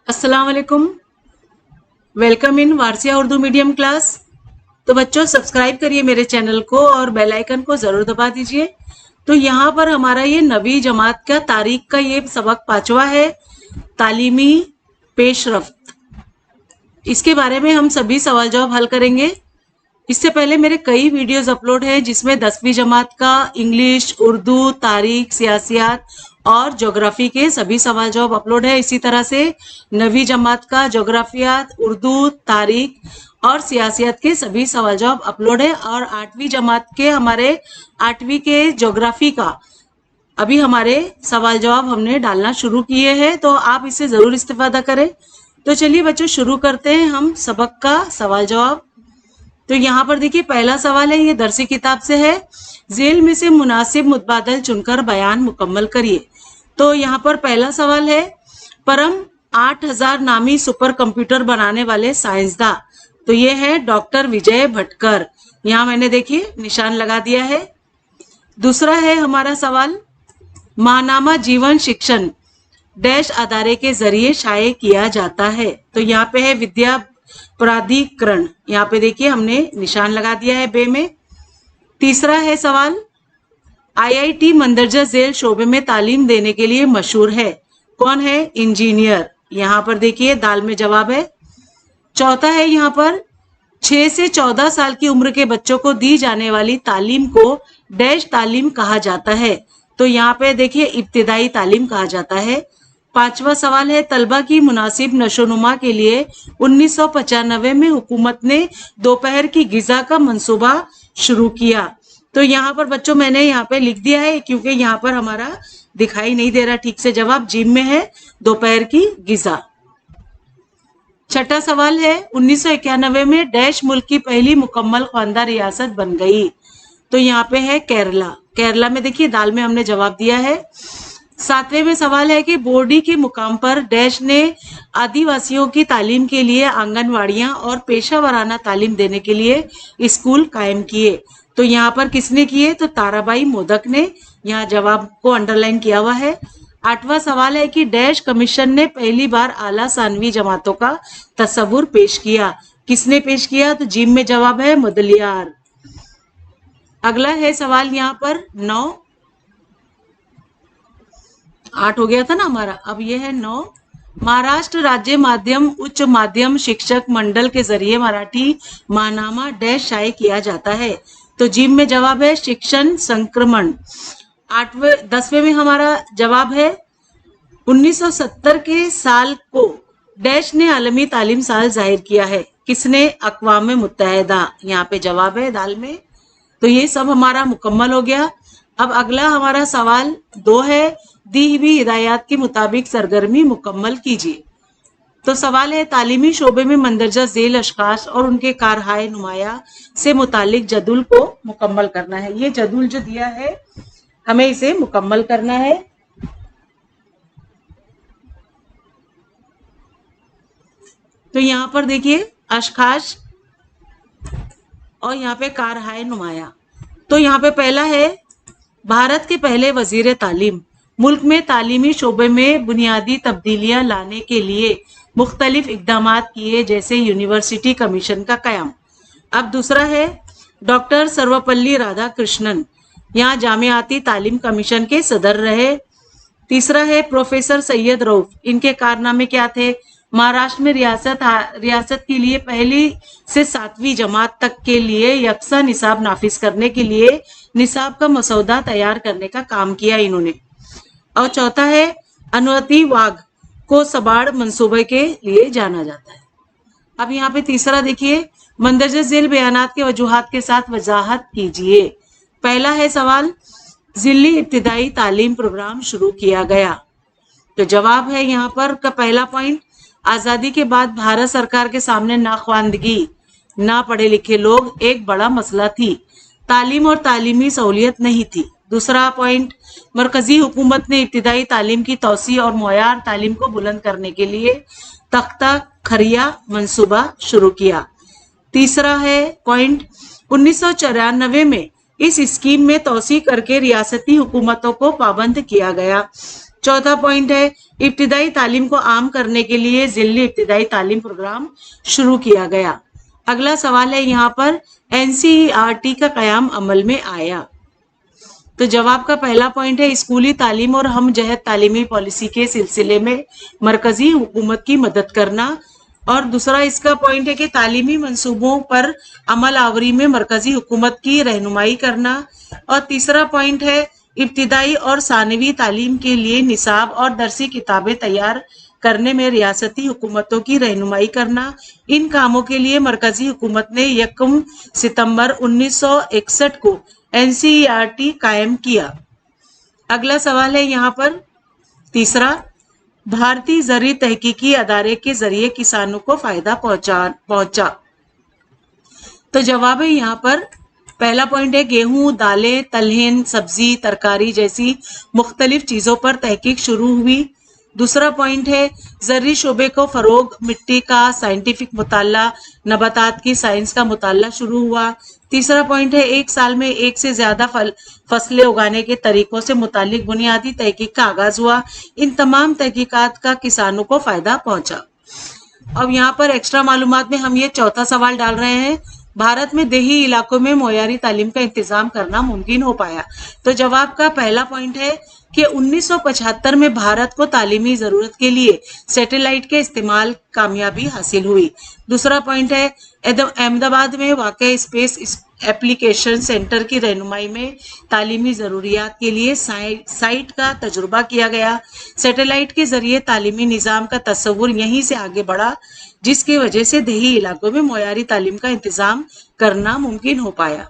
अस्सलाम वालेकुम। Welcome in Warsia Urdu medium class. तो बच्चों सब्सक्राइब करिए मेरे चैनल को और बेल आइकन को ज़रूर दबा दीजिए। तो यहाँ पर हमारा ये 9वीं जमात का तारीख का ये सबक 5वां है, तालीमी पेशरफ्त। इसके बारे में हम सभी सवाल जवाब हल करेंगे। इससे पहले मेरे कई वीडियोस अपलोड हैं जिसमें 10वीं जमात का इंग्लिश, उर्दू, तारीख, सियासियात और ज्योग्राफी के सभी सवाल जवाब अपलोड है। इसी तरह से 9वीं जमात का ज्योग्राफियात, उर्दू, तारीख और सियासियात के सभी सवाल जवाब अपलोड है। और 8वीं जमात के हमारे 8वीं के ज्योग्राफी का अभी हमारे सवाल जवाब हमने डालना शुरू किए हैं, तो आप इससे ज़रूर इस्तेफादा करें। तो चलिए बच्चों शुरू करते हैं हम सबक का सवाल जवाब। तो यहाँ पर देखिए पहला सवाल है, ये दरसी किताब से है। झेल में से मुनासिब मुतबादल चुनकर बयान मुकम्मल करिए। तो यहाँ पर पहला सवाल है, परम 8000 नामी सुपर कंप्यूटर बनाने वाले साइंसदान, तो ये है डॉक्टर विजय भटकर। यहाँ मैंने देखिए निशान लगा दिया है। दूसरा है हमारा सवाल, माहनामा जीवन शिक्षण डैश अदारे के जरिए शाये किया जाता है। तो यहाँ पे है विद्या प्राधिकरण, यहाँ पे देखिए हमने निशान लगा दिया है बे में। तीसरा है सवाल, आईआईटी मंदरजा झेल शोबे में तालीम देने के लिए मशहूर है, कौन है? इंजीनियर। यहाँ पर देखिए दाल में जवाब है। चौथा है यहाँ पर, 6 से 14 साल की उम्र के बच्चों को दी जाने वाली तालीम को डैश तालीम कहा जाता है। तो यहाँ पे देखिए इब्तिदाई तालीम कहा जाता है। पांचवा सवाल है, तलबा की मुनासिब नशोनुमा के लिए 1995 में हुकूमत ने दोपहर की गिजा का मंसूबा शुरू किया। तो यहाँ पर बच्चों मैंने यहाँ पे लिख दिया है क्योंकि यहाँ पर हमारा दिखाई नहीं दे रहा ठीक से, जवाब जिम में है दोपहर की गिजा। छठा सवाल है, 1991 में डैश मुल्क की पहली मुकम्मल ख्वानदा रियासत बन गई। तो यहाँ पे है केरला। केरला में देखिए दाल में हमने जवाब दिया है। सातवें में सवाल है कि बोर्डी के मुकाम पर डैश ने आदिवासियों की तालीम के लिए आंगनवाड़ियां और पेशा वराना तालीम देने के लिए स्कूल कायम किए। तो यहाँ पर किसने किए? तो ताराबाई मोदक ने। यहाँ जवाब को अंडरलाइन किया हुआ है। आठवां सवाल है कि डैश कमीशन ने पहली बार आला सानवी जमातों का तस्वुर पेश किया, किसने पेश किया? तो जिम में जवाब है मुदलियार। अगला है सवाल यहाँ पर 9, 8 हो गया था ना हमारा, अब ये है 9। महाराष्ट्र राज्य माध्यम उच्च माध्यम शिक्षक मंडल के जरिए मराठी माहनामा डैश शाये किया जाता है। तो जिम में जवाब है शिक्षण संक्रमण। 10वें में हमारा जवाब है 1970 के साल को डैश ने आलमी तालीम साल जाहिर किया है, किसने? अक़वाम मुत्तहिदा। यहाँ पे जवाब है दाल में। तो ये सब हमारा मुकम्मल हो गया। अब अगला हमारा सवाल 2 है, दी हुई हिदायत के मुताबिक सरगर्मी मुकम्मल कीजिए। तो सवाल है, तालीमी शोबे में मंदरजा झेल अशखास और उनके कारहाय नुमाया से मुतालिक जदुल को मुकम्मल करना है। ये जदुल जो दिया है हमें इसे मुकम्मल करना है। तो यहाँ पर देखिए अशखास और यहाँ पे कारहाय नुमाया। तो यहाँ पे पहला है, भारत के पहले वजीर तालीम, मुल्क में तालीमी शोबे में बुनियादी तब्दीलियां लाने के लिए मुख्तलिफ इकदाम किए, जैसे यूनिवर्सिटी कमीशन का कयाम। अब दूसरा है डॉक्टर सर्वपल्ली राधाकृष्णन, यहाँ जामियाती तालीम कमीशन के सदर रहे। तीसरा है प्रोफेसर सैयद रऊफ, इनके कारनामे क्या थे? महाराष्ट्र में रियासत के लिए पहली से 7वीं जमात तक के लिए यकसा निसाब नाफिज करने के लिए निसाब का मसौदा तैयार करने का काम किया इन्होंने। और चौथा है अनुमति वाघ को सबाड़ मंसूबे के लिए जाना जाता है। अब यहाँ पे तीसरा देखिए, मंदरजा झेल बयानात के वजूहात के साथ वजाहत कीजिए। पहला है सवाल, जिली इब्तिदाई तालीम प्रोग्राम शुरू किया गया। तो जवाब है यहाँ पर का पहला पॉइंट, आज़ादी के बाद भारत सरकार के सामने नाख्वानदगी, ना पढ़े लिखे लोग एक बड़ा मसला थी। तालीम और तालीमी सहूलियत नहीं थी। दूसरा पॉइंट, मरकजी हुकूमत ने इब्तिदाई तालीम की तौसी और मुयार तालीम को बुलंद करने के लिए तख्ता खरिया मंसूबा शुरू किया। तीसरा है पॉइंट, 1994 में इस स्कीम में तौसी करके रियासती हुकूमतों को पाबंद किया गया। चौथा पॉइंट है इब्तिदाई तालीम को आम करने के लिए ज़िली इब्तिदाई तालीम प्रोग्राम शुरू किया गया। अगला सवाल है यहाँ पर एनसीईआरटी का क़याम अमल में आया। तो जवाब का पहला पॉइंट है स्कूली तालीम और हम जहद तालीमी पॉलिसी के सिलसिले में मरकजी हुकूमत की मदद करना। और दूसरा इसका पॉइंट है कि तालीमी मंसूबों पर अमल आवरी में मरकजी हुकूमत की रहनुमाई करना। और तीसरा पॉइंट है इब्तिदाई और सानवी तालीम के लिए निसाब और दरसी किताबें तैयार करने में रियासती हुकूमतों की रहनुमाई करना। इन कामों के लिए मरकजी हुकूमत ने 1 सितंबर 1961 को एनसीईआरटी कायम किया। अगला सवाल है यहाँ पर तीसरा, भारतीय ज़री तहकीकी अदारे के जरिए किसानों को फायदा पहुंचा। तो जवाब है यहाँ पर पहला पॉइंट है गेहूं, दालें, तलहन, सब्जी, तरकारी जैसी मुख्तलिफ चीज़ों पर तहकीक शुरू हुई। दूसरा पॉइंट है ज़र्री शोबे को फ़रोग, मिट्टी का साइंटिफिक मुताला, नबातात की साइंस का मुताला शुरू हुआ। तीसरा पॉइंट है एक साल में एक से ज़्यादा फसलें उगाने के तरीकों से मुतालिक बुनियादी तहकीक का आगाज़ हुआ। इन तमाम तहकीकात का किसानों को फ़ायदा पहुंचा। अब यहाँ पर एक्स्ट्रा मालूमात में हम ये चौथा सवाल डाल रहे हैं, भारत में देही इलाकों में मोयारी तालीम का इंतजाम करना मुमकिन हो पाया। तो जवाब का पहला पॉइंट है कि 1975 में भारत को तालीमी ज़रूरत के लिए सैटेलाइट के इस्तेमाल कामयाबी हासिल हुई। दूसरा पॉइंट है अहमदाबाद में वाक़ स्पेस एप्लीकेशन सेंटर की रहनुमाई में तालीमी ज़रूरियात के लिए साइट का तजुर्बा किया गया। सैटेलाइट के ज़रिए तालीमी निज़ाम का तस्वुर यहीं से आगे बढ़ा, जिसकी वजह से देही इलाकों में मोयारी तालीम का इंतज़ाम करना मुमकिन हो पाया।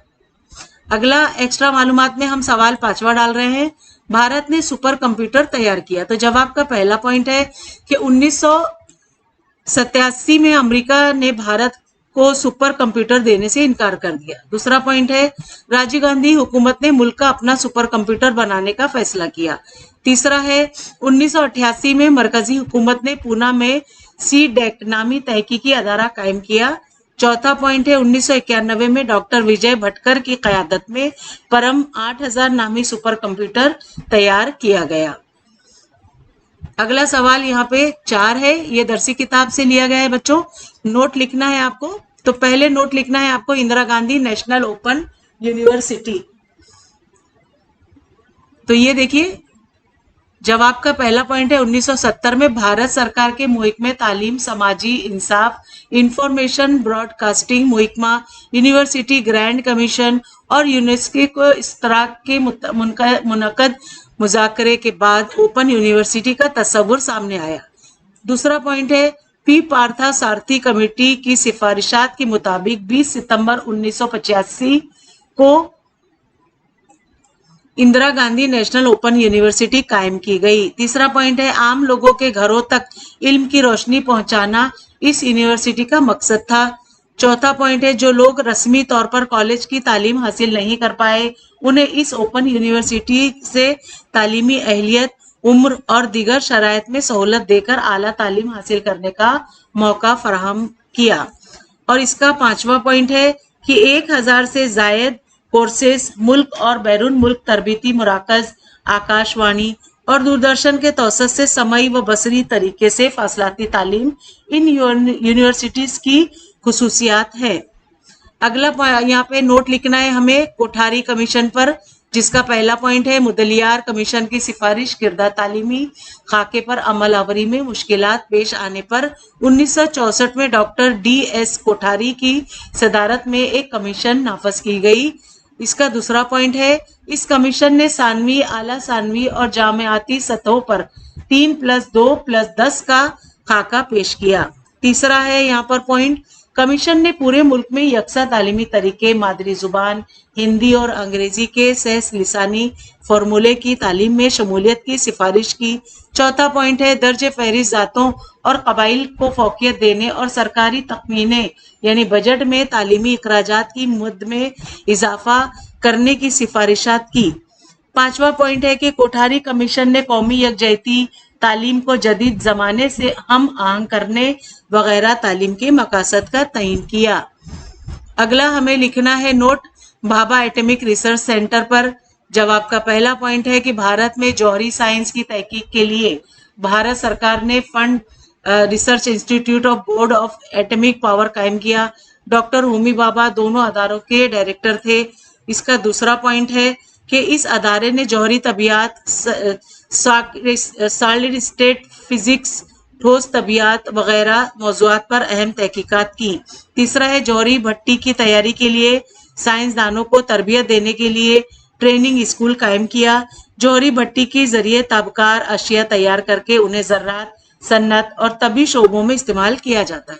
अगला एक्स्ट्रा मालूमात में हम सवाल पांचवा डाल रहे हैं, भारत ने सुपर कंप्यूटर तैयार किया। तो जवाब का पहला पॉइंट है कि 1987 में अमेरिका ने भारत को सुपर कंप्यूटर देने से इनकार कर दिया। दूसरा पॉइंट है राजीव गांधी हुकूमत ने मुल्क का अपना सुपर कंप्यूटर बनाने का फैसला किया। तीसरा है 1988 में मरकजी हुकूमत ने पूना में CDEC नामी तहकीकी अदारा कायम किया। चौथा पॉइंट है 1991 में डॉक्टर विजय भटकर की क़यादत में परम 8000 नामी सुपर कंप्यूटर तैयार किया गया। अगला सवाल यहाँ पे 4 है, ये दरसी किताब से लिया गया है बच्चों। नोट लिखना है आपको, तो पहले नोट लिखना है आपको Indira Gandhi national open university. तो ये देखिए जवाब का पहला पॉइंट है 1970 में भारत सरकार के मुहिकमे तालीम, समाजी इंसाफ, इंफॉर्मेशन ब्रॉडकास्टिंग मुहिकमा, यूनिवर्सिटी ग्रैंड कमीशन और यूनेस्को को इश्तराक के मुनक़द मुज़ाकरे के बाद ओपन यूनिवर्सिटी का तस्वुर सामने आया। दूसरा पॉइंट है पी पार्था सारथी कमेटी की सिफारिशात के मुताबिक 20 सितंबर 1985 को Indira Gandhi national open university कायम की गई। तीसरा पॉइंट है आम लोगों के घरों तक इल्म की रोशनी पहुंचाना इस यूनिवर्सिटी का मकसद था। चौथा पॉइंट है जो लोग रस्मी तौर पर कॉलेज की तालीम हासिल नहीं कर पाए, उन्हें इस ओपन यूनिवर्सिटी से तालीमी अहलियत, उम्र और दीगर शराइत में सहूलत देकर आला तालीम हासिल करने का मौका फराहम किया। और इसका पांचवा पॉइंट है कि 1000 से जायद कोर्सेस मुल्क और बैरून मुल्क तरबीती मुराकज, आकाशवाणी और दूरदर्शन के तौसत से समई व बसरी तरीके से फासलाती तालीम इन यूनिवर्सिटीज़ की खुसूसियात है। अगला यहाँ पे नोट लिखना है हमें कोठारी कमीशन पर, जिसका पहला पॉइंट है मुदलियार कमीशन की सिफारिश किरदा तालीमी खाके पर अमल आवरी में मुश्किलात पेश आने पर 1964 में डॉक्टर DS कोठारी की सदारत में एक कमीशन नाफज की गई। इसका दूसरा पॉइंट है इस कमीशन ने सानवी, आला सानवी और जामियाती सतहों पर 3+2+10 का खाका पेश किया। तीसरा है यहाँ पर पॉइंट कमीशन ने पूरे मुल्क में यकसा तालीमी तरीके, मादरी जुबान हिंदी और अंग्रेजी के सहस लिसानी फॉर्मूले की तालीम में शमूलियत की सिफारिश की। चौथा पॉइंट है दर्ज फहरिस्त ज़ातों और कबाइल को फौकियत देने और सरकारी तखमीने यानी बजट में तालीमी अखराजात की मद में इजाफा करने की सिफारिशात की। पांचवा पॉइंट है कि कोठारी कमीशन ने कौमी यकजहती, तालीम को जदीद ज़माने से हम आहंग करने वगैरह तालीम के मकासद का तयन किया। अगला हमें लिखना है note Bhabha atomic research centre पर, जवाब का पहला पॉइंट है कि भारत में जौहरी साइंस की तहकीक के लिए भारत सरकार ने fund research institute of board of atomic power कायम किया। डॉक्टर होमी भाभा दोनों अदारों के डायरेक्टर थे। इसका दूसरा पॉइंट है कि इस अदारे ने जौहरी तबियात, सॉलिड स्टेट फिजिक्स, ठोस तबियात वगैरह मौज़ूआत पर अहम तहकीकात की। तीसरा है जौहरी भट्टी की तैयारी के लिए साइंसदानों को तरबियत देने के लिए ट्रेनिंग स्कूल कायम किया। जौहरी भट्टी के जरिए ताबकार अशिया तैयार करके उन्हें ज़राअत, सन्नत और तबी शोबों में इस्तेमाल किया जाता है।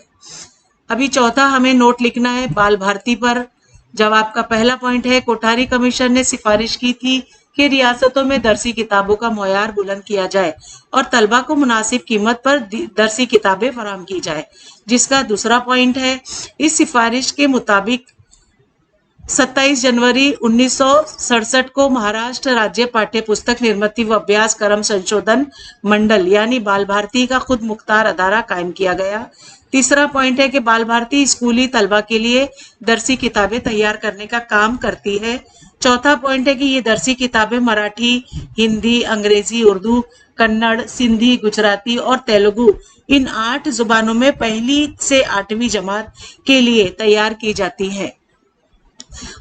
अभी चौथा हमें नोट लिखना है बाल भारती पर। जवाब का पहला पॉइंट है कोठारी कमीशन ने सिफारिश की थी कि रियासतों में दरसी किताबों का मयार बुलंद किया जाए और तलबा को मुनासिब कीमत पर दरसी किताबें फराहम की जाए। जिसका दूसरा पॉइंट है इस सिफारिश के मुताबिक 27 जनवरी 1967 को महाराष्ट्र राज्य पाठ्य पुस्तक निर्मिती व अभ्यास क्रम संशोधन मंडल यानी बाल भारती का खुद मुख्तार अदारा कायम किया गया। तीसरा पॉइंट है कि बाल भारती स्कूली तलबा के लिए दरसी किताबें तैयार करने का काम करती है। चौथा पॉइंट है कि ये दरसी किताबें मराठी, हिंदी, अंग्रेजी, उर्दू, कन्नड़, सिंधी, गुजराती और तेलुगु इन 8 जुबानों में 1ली से 8वीं जमात के लिए तैयार की जाती हैं।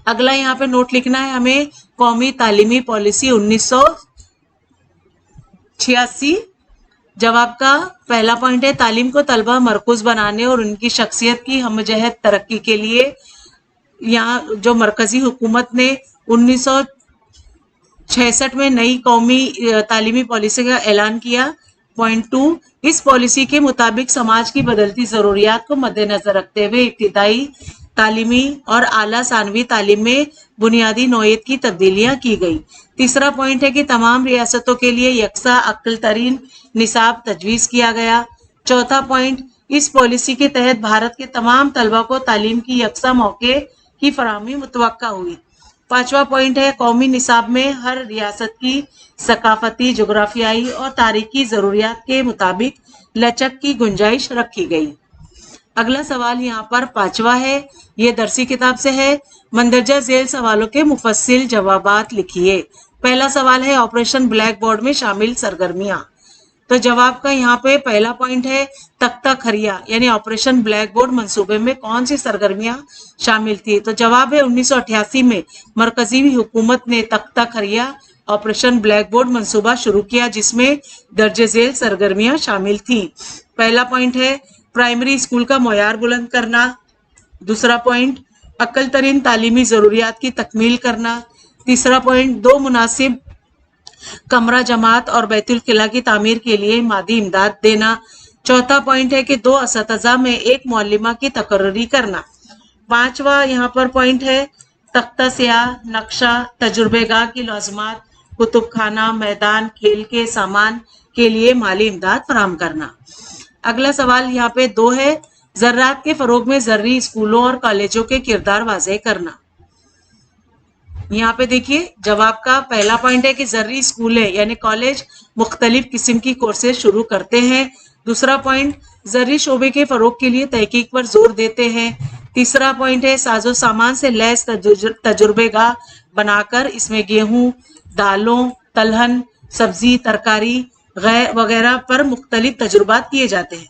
अगला यहाँ पे नोट लिखना है हमें कौमी तालीमी पॉलिसी 1986। जवाब का पहला पॉइंट है तालीम को तलबा मरकूज बनाने और उनकी शख्सियत की हमजहत तरक्की के लिए यहाँ जो मरकजी हुकूमत ने 1966 में नई कौमी तालीमी पॉलिसी का ऐलान किया। पॉइंट 2 इस पॉलिसी के मुताबिक समाज की बदलती ज़रूरियात को मद्देनजर रखते हुए इब्तिदाई तालीमी और आला सानवी तालीम में बुनियादी नौयत की तब्दीलियां की गई। तीसरा पॉइंट है कि तमाम रियासतों के लिए यकसा अक्ल तरीन निसाब तजवीज़ किया गया। चौथा पॉइंट इस पॉलिसी के तहत भारत के तमाम तलबा को तालीम की यकसा मौके की फराहमी मुतवक्का हुई। पांचवा पॉइंट है कौमी निसाब में हर रियासत की सकाफती, जोग्राफियाई और तारीखी ज़रूरियात के मुताबिक लचक की गुंजाइश रखी गई। अगला सवाल यहाँ पर पांचवा है, ये दरसी किताब से है। मंदरजा झेल सवालों के मुफस्सिल जवाबात लिखिए। पहला सवाल है ऑपरेशन ब्लैक बोर्ड में शामिल सरगर्मियां। तो जवाब का यहाँ पे पहला पॉइंट है तख्ता खरिया यानी ऑपरेशन ब्लैक बोर्ड मंसूबे में कौन सी सरगर्मियां शामिल थी। तो जवाब है 1988 में मरकजी हुकूमत ने तख्ता खरिया ऑपरेशन ब्लैक बोर्ड मंसूबा शुरू किया जिसमें दर्जे झेल सरगर्मियां शामिल थी। पहला पॉइंट है प्राइमरी स्कूल का मयार बुलंद करना। दूसरा पॉइंट अक्ल तरीन तालीमी ज़रूरियात की तकमील करना। तीसरा पॉइंट 2 मुनासिब कमरा जमात और बैतुल किला की तामीर के लिए मादी इमदाद देना। चौथा पॉइंट है कि 2 असतज़ा में 1 मुअल्लिमा की तकर्री करना। पांचवा यहाँ पर पॉइंट है तख्ता स्याह, नक्शा, तजुर्बेगाह की लाज़िमात, कुतुब खाना, मैदान खेल के सामान के लिए माली इमदाद फराहम करना। अगला सवाल यहाँ पे 2 है ज़राअत के फ़रोग में ज़र्री स्कूलों और कॉलेजों के किरदार वाज़ेह करना। यहाँ पे देखिए जवाब का पहला पॉइंट है कि ज़र्री स्कूल है यानी कॉलेज मुख्तलिफ किस्म की कोर्सेज शुरू करते हैं। दूसरा पॉइंट ज़र्री शोबे के फ़रोग के लिए तहकीक पर जोर देते हैं। तीसरा पॉइंट है साजो सामान से लैस तजुर्बेगाह बनाकर इसमें गेहूँ, दालों, तलहन, सब्जी, तरकारी वगैरह पर मुख्तलिफ तजुर्बात किए जाते हैं।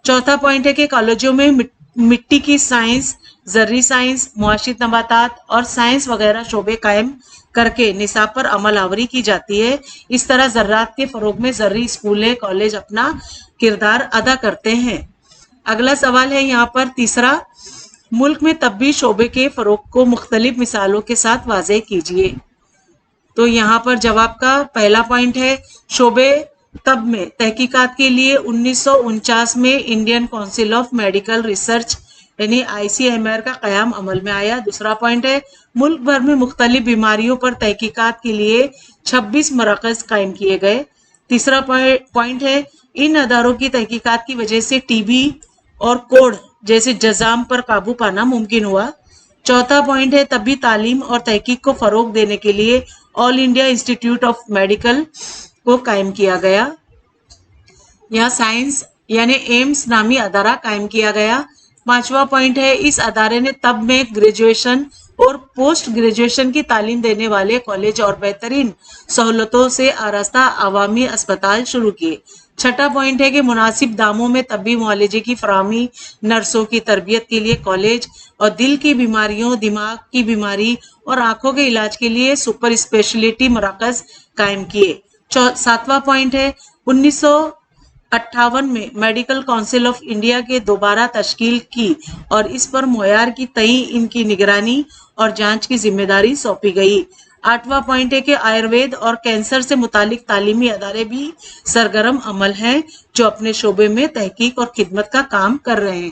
चौथा पॉइंट है कि कॉलेजों में मिट्टी की साइंस, ज़र्री साइंस, मुआशित नबातात और साइंस वगैरह शोबे कायम करके निसाब पर अमल आवरी की जाती है। इस तरह ज़राअत के फ़रोग में ज़र्री स्कूलें, कॉलेज अपना किरदार अदा करते हैं। अगला सवाल है यहाँ पर तीसरा मुल्क में तब्बी शोबे के फ़रोग को मुख्तलिफ मिसालों के साथ वाज़ेह कीजिए। तो यहाँ पर जवाब का पहला पॉइंट है शोबे तब में तहकीकात के लिए 1949 में Indian council of medical research यानी ICMR का क़याम अमल में आया। दूसरा पॉइंट है मुल्क भर में मुख्तलिफ बीमारियों पर तहकीकात के लिए 26 मराकज़ कायम किए गए। तीसरा पॉइंट है इन अदारों की तहकीकात की वजह से TB और कोढ़ जैसे जजाम पर काबू पाना मुमकिन हुआ। चौथा पॉइंट है तबी तालीम और तहकीक को फ़रोग देने के लिए all India Institute of medical को कायम किया गया। यहाँ साइंस यानी एम्स नामी अदारा कायम किया गया। पांचवा पॉइंट है इस अदारे ने तब में ग्रेजुएशन اور پوسٹ گریجویشن کی تعلیم دینے والے کالج اور بہترین سہولتوں سے آراستہ عوامی اسپتال شروع کیے۔ چھٹا پوائنٹ ہے کہ مناسب داموں میں طبی معالجے کی فراہمی، نرسوں کی تربیت کے لیے کالج، اور دل کی بیماریوں، دماغ کی بیماری اور آنکھوں کے علاج کے لیے سپر اسپیشلٹی مراکز قائم کیے۔ ساتواں پوائنٹ ہے 1958 میں میڈیکل کونسل آف انڈیا کے دوبارہ تشکیل کی اور اس پر معیار کی تئیں ان کی نگرانی اور جانچ کی ذمہ داری سونپی گئی۔ آٹھواں پوائنٹ ہے کہ آیوروید اور کینسر سے متعلق تعلیمی ادارے بھی سرگرم عمل ہیں جو اپنے شعبے میں تحقیق اور خدمت کا کام کر رہے ہیں۔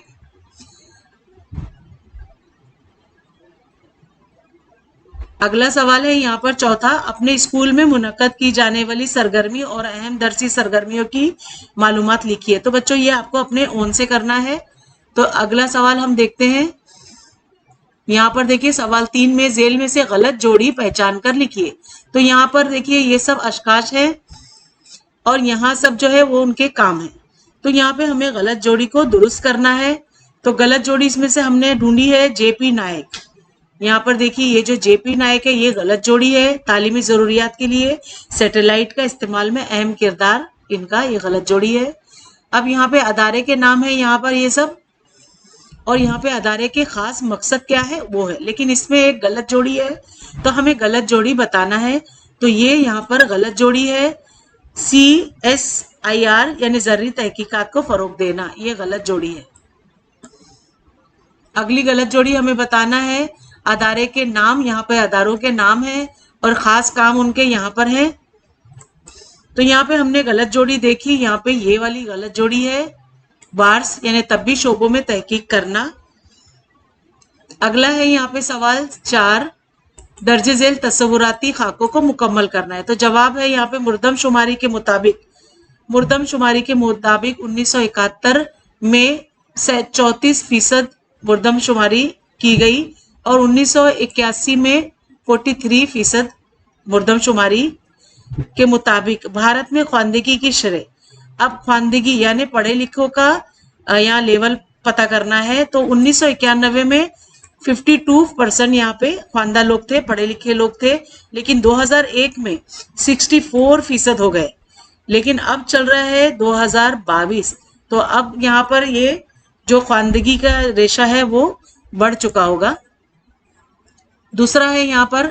اگلا سوال ہے یہاں پر چوتھا، اپنے اسکول میں منعقد کی جانے والی سرگرمی اور اہم درسی سرگرمیوں کی معلومات لکھیے۔ تو بچوں یہ آپ کو اپنے اون سے کرنا ہے۔ تو اگلا سوال ہم دیکھتے ہیں، یہاں پر دیکھیے سوال 3 میں ذیل میں سے غلط جوڑی پہچان کر لکھیے۔ تو یہاں پر دیکھیے یہ سب اشخاص ہیں اور یہاں سب جو ہے وہ ان کے کام ہیں۔ تو یہاں پہ ہمیں غلط جوڑی کو درست کرنا ہے۔ تو غلط جوڑی اس میں سے ہم نے ڈھونڈی ہے جے پی نائک۔ یہاں پر دیکھیے یہ جو جے پی نائک ہے یہ غلط جوڑی ہے۔ تعلیمی ضروریات کے لیے سیٹلائٹ کا استعمال میں اہم کردار ان کا، یہ غلط جوڑی ہے۔ اب یہاں پہ ادارے کے نام ہے یہاں پر یہ سب، اور یہاں پہ ادارے کے خاص مقصد کیا ہے وہ ہے، لیکن اس میں ایک غلط جوڑی ہے تو ہمیں غلط جوڑی بتانا ہے۔ تو یہ یہاں پر غلط جوڑی ہے CSIR یعنی زرعی تحقیقات کو فروغ دینا، یہ غلط جوڑی ہے۔ اگلی غلط جوڑی ہمیں بتانا ہے ادارے کے نام، یہاں پہ اداروں کے نام ہیں اور خاص کام ان کے یہاں پر ہیں۔ تو یہاں پہ ہم نے غلط جوڑی دیکھی، یہاں پہ یہ والی غلط جوڑی ہے، بارس یعنی طبی شعبوں میں تحقیق کرنا۔ اگلا ہے یہاں پہ سوال 4، درج ذیل تصوراتی خاکوں کو مکمل کرنا ہے۔ تو جواب ہے یہاں پہ مردم شماری کے مطابق 1971 میں 34% مردم شماری کی گئی اور 1981 میں 43% مردم شماری کے مطابق بھارت میں خواندگی کی شرح۔ اب خواندگی یعنی پڑھے لکھوں کا یہاں لیول پتہ کرنا ہے۔ تو 1991 میں 52% یہاں پہ خواندہ لوگ تھے، پڑھے لکھے لوگ تھے، لیکن 2001 میں 64% ہو گئے، لیکن اب چل رہا ہے 2022، تو اب یہاں پر یہ جو خواندگی کا ریشہ ہے وہ بڑھ چکا ہوگا۔ دوسرا ہے یہاں پر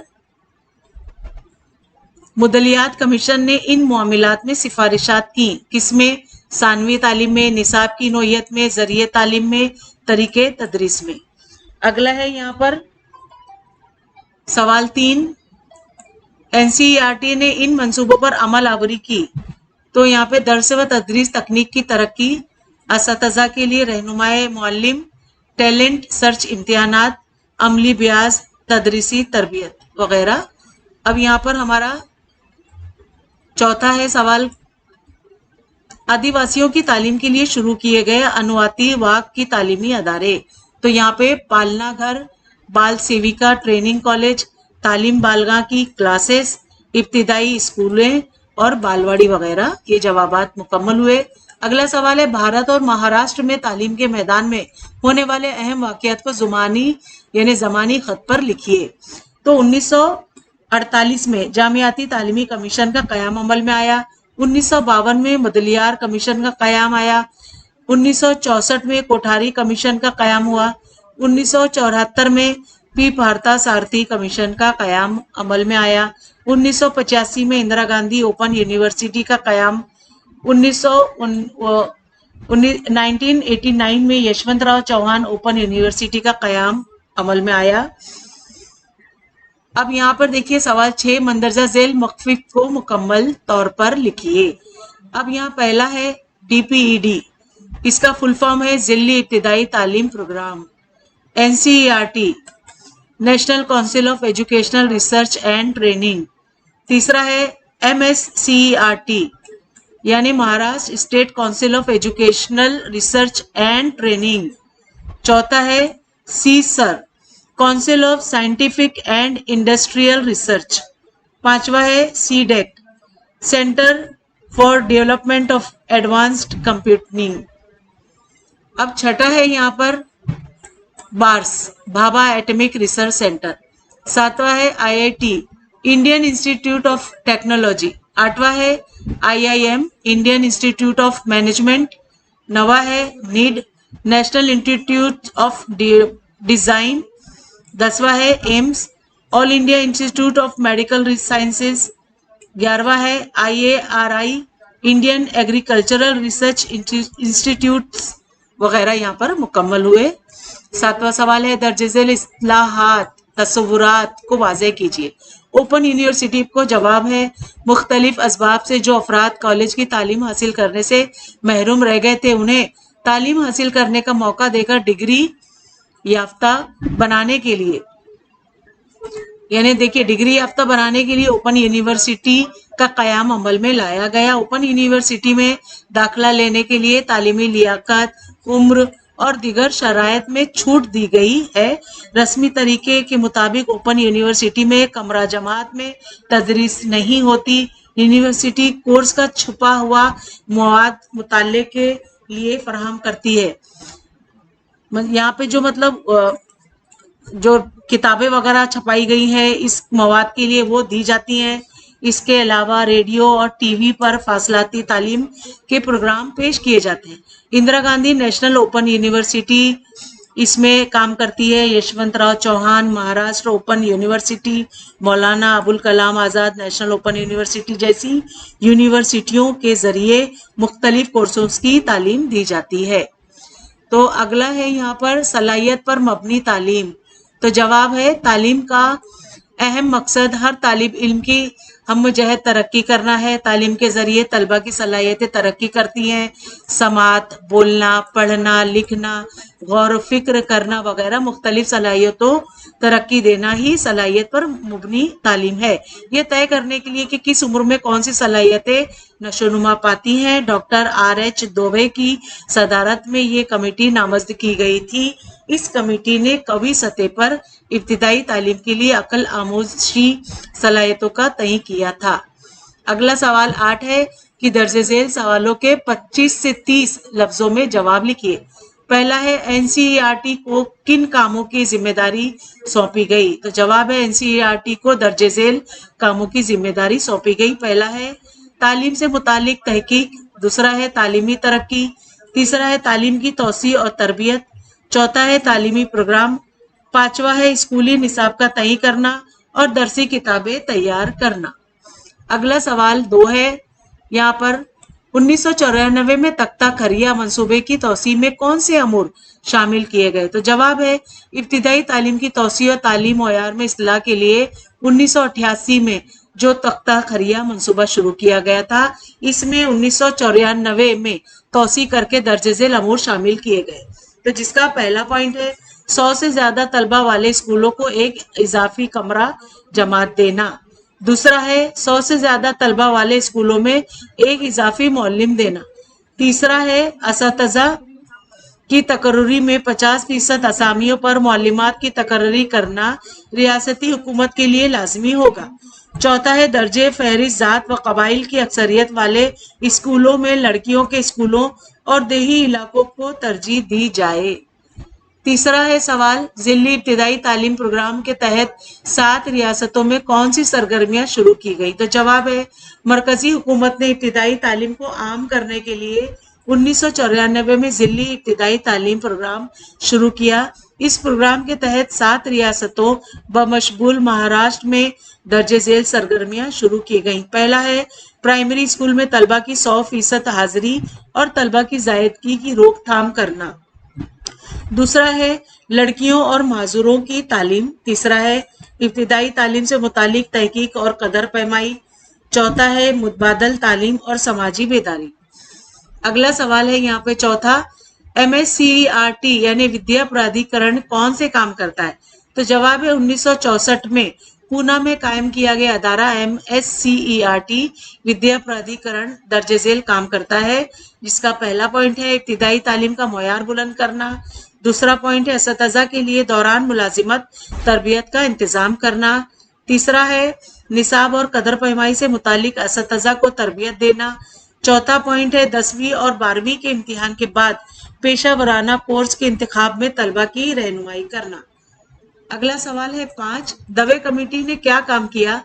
مدلیات کمیشن نے ان معاملات میں سفارشات کی، کس میں؟ ثانوی تعلیم میں، نصاب کی نوعیت میں، ذریعہ تعلیم میں، طریقے تدریس میں۔ اگلا ہے یہاں پر سوال 3، NCERT نے ان منصوبوں پر عمل آوری کی۔ تو یہاں پہ درس و تدریس تکنیک کی ترقی، اساتذہ کے لیے رہنمائے معلم، ٹیلنٹ سرچ امتحانات، عملی بیاض، تدریسی تربیت وغیرہ۔ اب یہاں پر ہمارا چوتھا ہے سوال، آدیواسیوں کی تعلیم کے لیے شروع کیے گئے انواتی واق کی تعلیمی ادارے۔ تو یہاں پہ پالنا گھر، بال سیویکا ٹریننگ کالج، تعلیم بالغاہ کی کلاسز، ابتدائی اسکولیں اور بالواڑی وغیرہ۔ یہ جوابات مکمل ہوئے۔ اگلا سوال ہے بھارت اور مہاراشٹر میں تعلیم کے میدان میں ہونے والے اہم واقعات کو زمانی خط پر لکھیے۔ تو 1948 میں جامعاتی تعلیمی کمیشن کا قیام عمل میں آیا، 1952 میں مدلیار کمیشن کا قیام آیا، 1964 میں کوٹھاری کمیشن کا قیام ہوا، 1974 میں پی پارتھا سارتھی کمیشن کا قیام عمل میں آیا، 1985 میں اندرا گاندھی اوپن یونیورسٹی کا قیام، 1989 میں یشونت راؤ چوہان اوپن یونیورسٹی کا قیام عمل میں آیا۔ اب یہاں پر دیکھیے سوال 6، مندرجہ ذیل مخفف کو مکمل طور پر لکھیے۔ اب یہاں پہلا ہے DPED، اس کا فل فارم ہے ضلعی ابتدائی تعلیم پروگرام۔ NCERT national council of educational research and training. تیسرا ہے MSCERT یعنی Maharashtra state council of educational research and training. چوتھا ہے CSIR council of scientific and industrial research. پانچواں ہے CDEC centre for development of advanced computing. اب چھٹا ہے یہاں پر بارس بھابھا ایٹمک ریسرچ سینٹر۔ सातवां है IIT Indian Institute of Technology. आठवां है IIM Indian Institute of Management. नवा है NID National Institute of Design. 10वां है AIIMS All India Institute of Medical Sciences. 11वां है IARI Indian Agricultural Research Institute वगैरह यहाँ पर मुकम्मल हुए। 7वां सवाल है दर्ज झेल इस्लाहात तस्वुरात को वाज़ेह कीजिए। ओपन यूनिवर्सिटी को जवाब है मुख्तलिफ असबाब से जो अफराद कॉलेज की तालीम हासिल करने से महरूम रह गए थे उन्हें तालीम हासिल करने का मौका देकर डिग्री याफ्ता बनाने के लिए, यानी देखिए डिग्री याफ्ता बनाने के लिए ओपन यूनिवर्सिटी का कयाम अमल में लाया गया। ओपन यूनिवर्सिटी में दाखिला लेने के लिए तालीमी लियाकत, उम्र और दीगर शराइत में छूट दी गई है। रस्मी तरीके के मुताबिक ओपन यूनिवर्सिटी में कमरा जमात में तदरीस नहीं होती। यूनिवर्सिटी कोर्स का छुपा हुआ मवाद मुताले के लिए फराहम करती है। यहाँ पे जो मतलब जो किताबें वगैरह छपाई गई हैं इस मवाद के लिए वो दी जाती हैं। इसके अलावा रेडियो और टीवी पर फासलाती तालीम के प्रोग्राम पेश किए जाते हैं। Indira Gandhi national open university इसमें काम करती है। Yashwantrao Chauhan Maharashtra open university, Maulana Abul Kalam Azad national open university जैसी यूनिवर्सिटियों के जरिए मुख्तलिफ कोर्सों की तालीम दी जाती है। तो अगला है यहाँ पर सलाहियत पर मबनी तालीम। तो जवाब है तालीम का अहम मकसद हर तालिब इल्म की हम जहद तरक्की करना है। तालीम के जरिए तलबा की सलाहियतें तरक्की करती हैं। समात, बोलना, पढ़ना, लिखना, गौर फिक्र करना वगैरह मुख्तलिफ सलाहियतों तरक्की देना ही सलाहियत पर मुबनी तालीम है। ये तय करने के लिए कि किस उम्र में कौन सी सलाहियतें नशोनुमा पाती हैं, डॉक्टर RH दोवे की सदारत में ये कमेटी नामजद की गई थी। इस कमेटी ने कवी सतह पर इब्तिदाई तालीम के लिए अकल आमोजी सलाहियतों का तय किया था। अगला सवाल 8 है कि दर्ज झेल सवालों के 25 से 30 लफ्जों में जवाब लिखिए। पहला है NCERT को किन कामों की जिम्मेदारी सौंपी गई। तो जवाब है NCERT को दर्ज झेल कामों की जिम्मेदारी सौंपी गई। पहला है तालीम से मुतालिक तहकीक, दूसरा है तालीमी तरक्की, तीसरा है तालीम की तौसी और तरबियत, चौथा है तालीमी प्रोग्राम, पांचवा है स्कूली निसाब का तय करना और दरसी किताबें तैयार करना। अगला सवाल 2 है यहाँ पर 1994 में तख्ता खरिया मंसूबे की तौसी में कौन से अमूर शामिल किए गए। तो जवाब है इब्तिदाई तालीम की तौसी और तालीम ओयार में इस्लाह के लिए 1988 में जो तख्ता खरिया मंसूबा शुरू किया गया था इसमें 1994 में तौसी करके दर्ज झेल अमूर शामिल किए गए। तो जिसका पहला पॉइंट है 100 से ज्यादा तलबा वाले स्कूलों को एक इजाफी कमरा जमात देना। दूसरा है 100 से ज्यादा तलबा वाले स्कूलों में एक इजाफी मौलिम देना। तीसरा है असतज़ा की तकर्री में 50% असामियों पर मौलिमात की तकर्री करना रियासती हुकूमत के लिए लाजमी होगा। चौथा है दर्जे फहरिस्त जात व कबाइल की अक्सरियत वाले स्कूलों में लड़कियों के स्कूलों और देही इलाकों को तरजीह दी जाए। तीसरा है सवाल जिली इब्तिदाई तालीम प्रोग्राम के तहत 7 रियासतों में कौन सी सरगर्मियां शुरू की गई। तो जवाब है मरकजी हुकूमत ने इब्तिदाई तालीम को आम करने के लिए 1994 में जिली इब्तिदाई तालीम प्रोग्राम शुरू किया। इस प्रोग्राम के तहत 7 रियासतों बमशगुल महाराष्ट्र में दर्ज झेल सरगर्मियां शुरू की गई। पहला है प्राइमरी स्कूल में तलबा की 100% हाजिरी और तलबा की जायदगी की रोकथाम करना। दूसरा है लड़कियों और माजूरों की तालीम। तीसरा है इब्तिदाई तालीम से मुतालिक तहकीक और कदर पैमाई। चौथा है मुतबादल तालीम और समाजी बेदारी। अगला सवाल है यहाँ पे चौथा MSCERT यानी विद्या प्राधिकरण कौन से काम करता है। तो जवाब है 1964 में पूना में कायम किया गया अदारा MSCERT विद्या प्राधिकरण दर्ज झेल काम करता है। जिसका पहला पॉइंट है इब्तिदाई तालीम का मयार बुलंद करना। दूसरा पॉइंट है असतज़ा के लिए दौरान मुलाजिमत तरबियत का इंतजाम करना। तीसरा है निसाब और कदर पैमाई से मुतालिक असतज़ा को तरबियत देना। चौथा पॉइंट है 10वीं और 12वीं के इम्तिहान के बाद पेशा वराना कोर्स के इंतखाब में तलबा की रहनुमाई करना। اگلا سوال ہے 5، دوے کمیٹی نے کیا کام کیا؟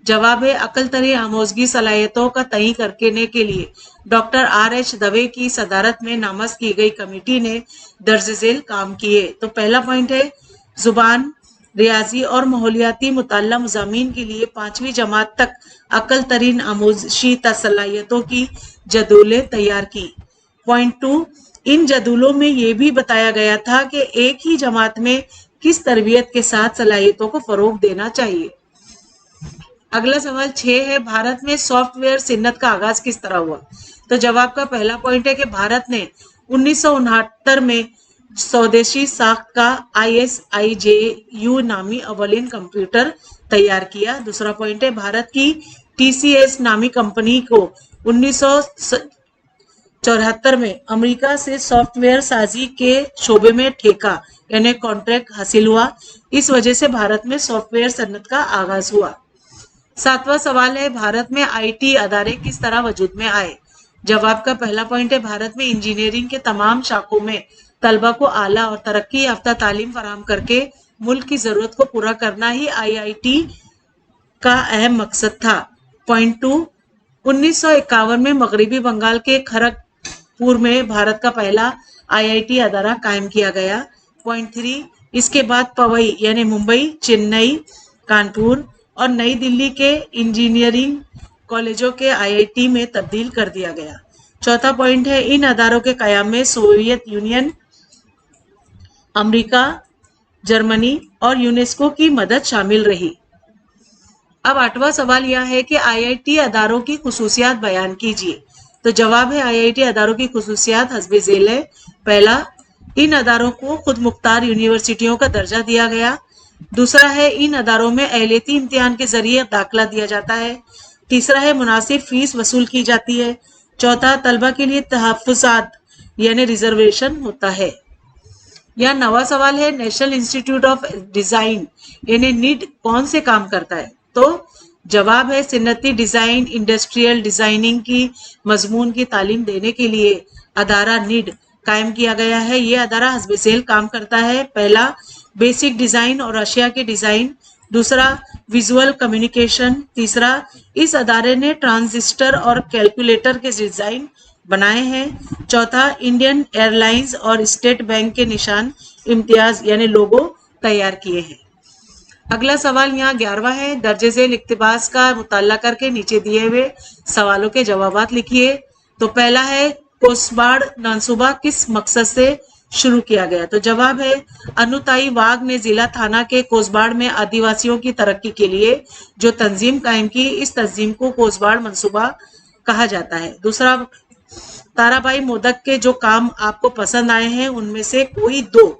جواب ہے عقل تری آموزگی صلاحیتوں کا تعین کرنے کے لیے ڈاکٹر R.H. دوے کی صدارت میں نامزد کی گئی کمیٹی نے درج ذیل کام کیے۔ تو پہلا پوائنٹ ہے زبان، ریاضی اور ماحولیاتی مطالعہ مضامین کے لیے 5ویں جماعت تک عقل ترین آموزشی صلاحیتوں کی جدولیں تیار کی۔ پوائنٹ 2، ان جدولوں میں یہ بھی بتایا گیا تھا کہ ایک ہی جماعت میں کس تربیت کے ساتھ صلاحیتوں کو فروغ دینا چاہیے۔ اگلا سوال 6 ہے بھارت میں سافٹ ویئر صنعت کا آغاز کس طرح ہوا؟ تو جواب کا پہلا پوائنٹ ہے کہ بھارت نے 1969 میں سودیشی ساخت کا ISIJU نامی اولین کمپیوٹر تیار کیا۔ دوسرا پوائنٹ ہے بھارت کی TCS نامی کمپنی کو 1974 میں امریکہ سے سافٹ ویئر سازی کے شعبے میں ٹھیکہ یعنی کانٹریکٹ حاصل ہوا، اس وجہ سے بھارت میں سافٹ ویئر صنعت کا آغاز ہوا۔ 7واں سوال ہے بھارت میں IT ادارے کس طرح وجود میں آئے؟ جواب کا پہلا پوائنٹ ہے بھارت میں انجینئرنگ کے تمام شاخوں میں طلبہ کو اعلیٰ اور ترقی یافتہ تعلیم فراہم کر کے ملک کی ضرورت کو پورا کرنا ہی IIT کا اہم مقصد تھا۔ پوائنٹ 2، 1951 میں مغربی بنگال کے کھڑگ پور میں بھارت کا پہلا IIT ادارہ قائم کیا گیا۔ پوائنٹ 3، اس کے بعد پوئی یعنی ممبئی، چنئی، کانپور اور نئی دلی کے انجینئرنگ کالجوں کے IIT میں تبدیل کر دیا گیا۔ چوتھا پوائنٹ ہے ان اداروں کے قیام میں سوویت یونین، امریکہ، جرمنی اور یونیسکو کی مدد شامل رہی۔ اب 8واں سوال یہ ہے کہ IIT اداروں کی خصوصیات بیان کیجیے۔ تو جواب ہے IIT اداروں کی خصوصیات حسب ذیل ہے۔ پہلا، ان اداروں کو خود مختار یونیورسٹیوں کا درجہ دیا گیا۔ دوسرا ہے ان اداروں میں اہلیتی امتحان کے ذریعے داخلہ دیا جاتا ہے۔ تیسرا ہے مناسب فیس وصول کی جاتی ہے۔ چوتھا، طلبہ کے لیے تحفظات یعنی ریزرویشن ہوتا ہے۔ یا 9واں سوال ہے نیشنل انسٹیٹیوٹ آف ڈیزائن یعنی NID کون سے کام کرتا ہے؟ تو جواب ہے صنعتی ڈیزائن، انڈسٹریل ڈیزائننگ کی مضمون کی تعلیم دینے کے لیے ادارہ NID قائم کیا گیا ہے۔ یہ ادارہ حسب ذیل کام کرتا ہے۔ پہلا، بیسک ڈیزائن اور اشیاء کے ڈیزائن۔ دوسرا، ویژول کمیونیکیشن۔ تیسرا، اس ادارے نے ٹرانزسٹر اور کیلکولیٹر کے ڈیزائن بنائے ہیں۔ چوتھا، انڈین ایئر لائنز اور اسٹیٹ بینک کے نشان امتیاز یعنی لوگو تیار کیے ہیں۔ اگلا سوال یہاں 11واں ہے درج ذیل اقتباس کا مطالعہ کر کے نیچے دیے ہوئے سوالوں کے جوابات لکھیے۔ تو پہلا ہے کوسباڑ منصوبہ کس مقصد سے شروع کیا گیا؟ تو جواب ہے انوتائی واگھ نے ضلع تھانہ کے کوسباڑ میں آدیواسیوں کی ترقی کے لیے جو تنظیم قائم کی، اس تنظیم کو کوسباڑ منصوبہ کہا جاتا ہے۔ دوسرا، تارا بھائی مودک کے جو کام آپ کو پسند آئے ہیں ان میں سے کوئی 2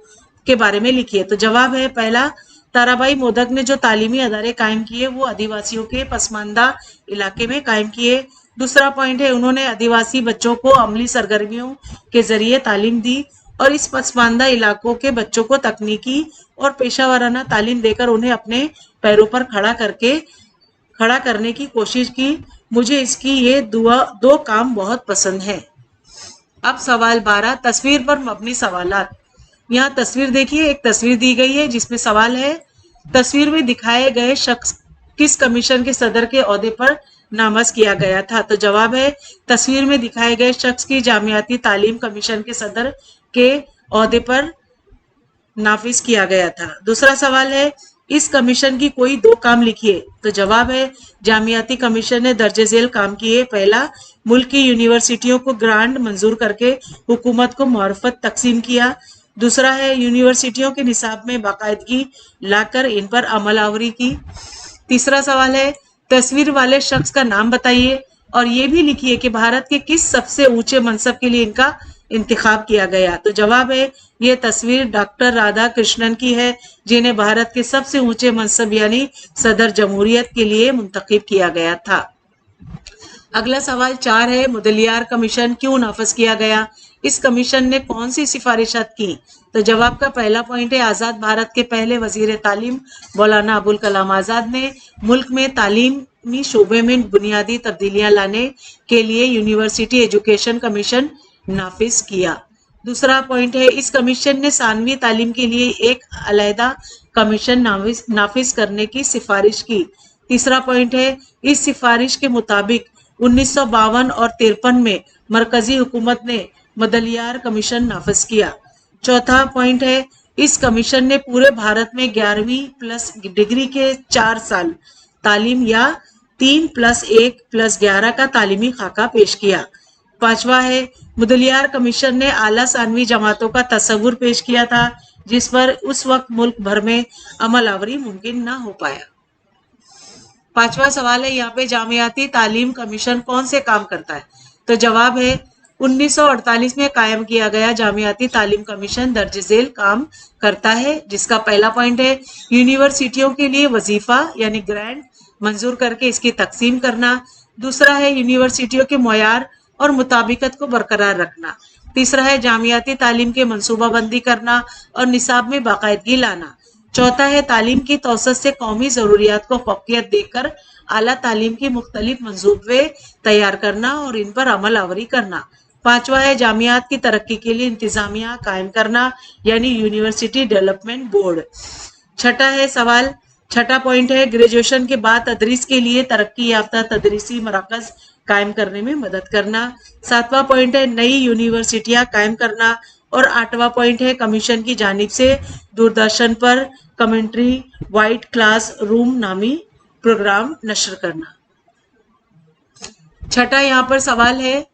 کے بارے میں لکھیے۔ تو جواب ہے پہلا، تارا بھائی مودک نے جو تعلیمی ادارے قائم کیے وہ آدیواسیوں کے پسماندہ علاقے میں قائم کیے۔ دوسرا پوائنٹ ہے انہوں نے آدیواسی بچوں کو عملی سرگرمیوں کے ذریعے تعلیم دی اور اس پسماندہ علاقوں کے بچوں کو تکنیکی اور پیشہ ورانہ تعلیم دے کر انہیں اپنے پیروں پر کھڑا کرنے کی کوشش کی۔ مجھے اس کی یہ 2 کام بہت پسند ہیں۔ اب سوال 12 تصویر پر مبنی سوالات۔ یہاں تصویر دیکھیے، ایک تصویر دی گئی ہے جس میں سوال ہے تصویر میں دکھائے گئے شخص کس کمیشن کے صدر کے عہدے پر نامزد کیا گیا تھا؟ تو جواب ہے تصویر میں دکھائے گئے شخص کی جامعاتی تعلیم کمیشن کے صدر کے عہدے پر نافذ کیا گیا تھا۔ دوسرا سوال ہے اس کمیشن کی کوئی 2 کام لکھیے۔ تو جواب ہے جامعاتی کمیشن نے درج ذیل کام کیے۔ پہلا، ملک کی یونیورسٹیوں کو گرانٹ منظور کر کے حکومت کو معرفت تقسیم کیا۔ دوسرا ہے یونیورسٹیوں کے نصاب میں باقاعدگی لا کر ان پر عمل آوری کی۔ تیسرا سوال ہے تصویر والے شخص کا نام بتائیے اور یہ بھی لکھیے کہ بھارت کے کس سب سے اونچے منصب کے لیے ان کا انتخاب کیا گیا۔ تو جواب ہے یہ تصویر ڈاکٹر رادھا کرشنن کی ہے جنہیں بھارت کے سب سے اونچے منصب یعنی صدر جمہوریت کے لیے منتخب کیا گیا تھا۔ اگلا سوال 4 ہے مدلیار کمیشن کیوں نافذ کیا گیا؟ اس کمیشن نے کون سی سفارشات کی؟ تو جواب کا پہلا پوائنٹ ہے آزاد بھارت کے پہلے وزیر تعلیم مولانا ابوالکلام آزاد نے ملک میں تعلیمی شعبے میں بنیادی تبدیلیاں لانے کے لیے یونیورسٹی ایجوکیشن کمیشن نافذ کیا۔ दूसरा पॉइंट है, इस कमीशन ने सानवी तालीम के लिए एक अलहदा कमीशन नाफिज करने की सिफारिश की। तीसरा पॉइंट है, इस सिफारिश के मुताबिक 1952 और 53 में मरकजी हुकूमत ने मदलियार कमीशन नाफिज किया। चौथा पॉइंट है, इस कमीशन ने पूरे भारत में 11वीं प्लस डिग्री के 4 साल तालीम या 3+1+11 का तालीमी खाका पेश किया। पांचवा है, मुदलियार कमीशन ने आला सानवी जमातों का तस्वुर पेश किया था जिस पर उस वक्त मुल्क भर में अमल आवरी मुमकिन न हो पाया। पांचवा सवाल है यहाँ पे, जामियाती तालीम कमीशन कौन से काम करता है? तो जवाब है 1948 में कायम किया गया जामियाती तालीम कमीशन दर्ज झेल काम करता है, जिसका पहला पॉइंट है यूनिवर्सिटियों के लिए वजीफा यानी ग्रांट मंजूर करके इसकी तकसीम करना। दूसरा है यूनिवर्सिटियों के मयार और मुताबिकत को बरकरार रखना। तीसरा है जामियाती तालीम के मनसूबाबंदी करना और निसाब में बाकायदगी लाना। चौथा है तालीम की तौसत से कौमी ज़रूरियात को फौकियत देकर आला तालीम की मुख्तलिफ मंसूबे तैयार करना और इन पर अमल आवरी करना। पांचवा है जामियात की तरक्की के लिए इंतजामिया कायम करना यानी यूनिवर्सिटी डेवलपमेंट बोर्ड। छठा है सवाल, छठा पॉइंट है ग्रेजुएशन के बाद तदरीस के लिए तरक्की याफ्ता तदरीसी मराकज कायम करने में मदद करना। सातवां पॉइंट है नई यूनिवर्सिटियां कायम करना। और आठवां पॉइंट है कमीशन की जानिब से दूरदर्शन पर कमेंट्री वाइट क्लास रूम नामी प्रोग्राम नशर करना। छठा यहाँ पर सवाल है,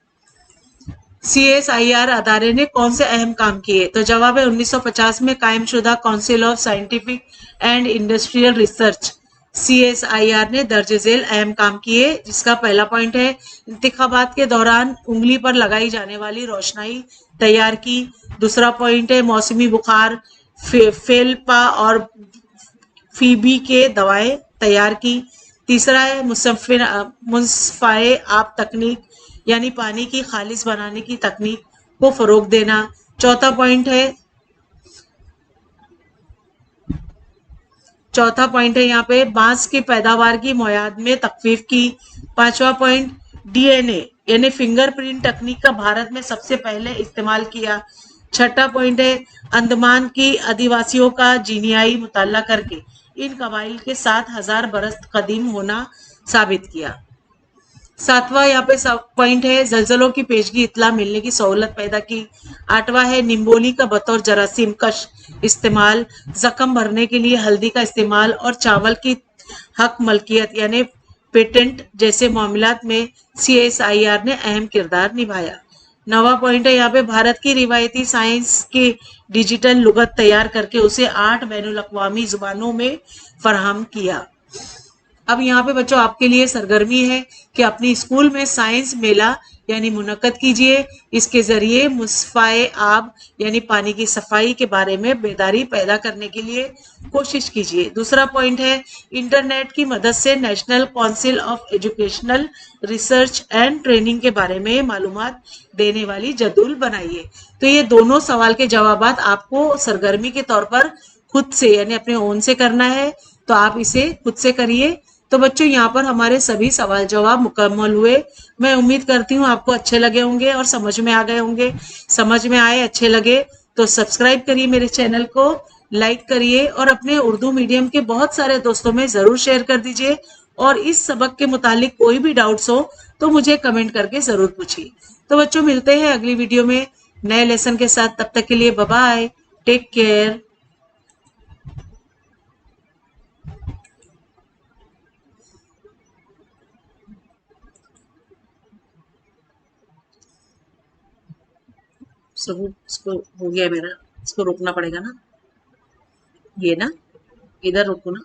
CSIR अदारे ने कौन से अहम काम किए? तो जवाब है 1950 में कायम शुदा council of scientific and industrial research CSIR ने दर्ज झेल अहम काम किए, जिसका पहला पॉइंट है इंतखाबात के दौरान उंगली पर लगाई जाने वाली रोशनाई तैयार की। दूसरा पॉइंट है मौसमी बुखार फेल्पा और फीबी के दवाएं तैयार की। तीसरा है मुसफ़ाए आब तकनीक यानी पानी की खालिश बनाने की तकनीक को फरोग देना। चौथा पॉइंट है यहाँ पे बांस की पैदावार की मुयाद में तखफीफ की। पांचवा पॉइंट DNA यानी फिंगरप्रिंट तकनीक का भारत में सबसे पहले इस्तेमाल किया। छठा पॉइंट है अंडमान की आदिवासियों का जीनियाई मुताला करके इन कबाइल के 7,000 बरस कदीम होना साबित किया। सातवां यहाँ पे पॉइंट है जलजलों की पेशगी इतला मिलने की सहूलत पैदा की। आठवां है निम्बोली का बतौर जरासीम कश इस्तेमाल, जख्म भरने के लिए हल्दी का इस्तेमाल और चावल की हक मलकियत यानी पेटेंट जैसे मामलात में CSIR ने अहम किरदार निभाया। नवा पॉइंट है यहाँ पे भारत की रिवायती साइंस की डिजिटल लुगत तैयार करके उसे 8 बैनुल अक़वामी जुबानों में फराहम किया। अब यहाँ पे बच्चों आपके लिए सरगर्मी है कि अपनी स्कूल में साइंस मेला यानी मुनक्कद कीजिए। इसके जरिए मुसफ़ाए आब यानी पानी की सफाई के बारे में बेदारी पैदा करने के लिए कोशिश कीजिए। दूसरा पॉइंट है इंटरनेट की मदद से national council of educational research and training के बारे में मालूमात देने वाली जदूल बनाइए। तो ये दोनों सवाल के जवाबात आपको सरगर्मी के तौर पर खुद से यानी अपने ओन से करना है, तो आप इसे खुद से करिए। तो बच्चों यहाँ पर हमारे सभी सवाल जवाब मुकम्मल हुए। मैं उम्मीद करती हूँ आपको अच्छे लगे होंगे और समझ में आ गए होंगे। समझ में आए, अच्छे लगे तो सब्सक्राइब करिए मेरे चैनल को, लाइक करिए और अपने उर्दू मीडियम के बहुत सारे दोस्तों में जरूर शेयर कर दीजिए। और इस सबक के मुतालिक कोई भी डाउट्स हो तो मुझे कमेंट करके जरूर पूछिए। तो बच्चों मिलते हैं अगली वीडियो में नए लेसन के साथ। तब तक के लिए बाय बाय, टेक केयर। सबूत इसको हो गया मेरा, इसको रोकना पड़ेगा ना, ये ना, इधर रोको ना।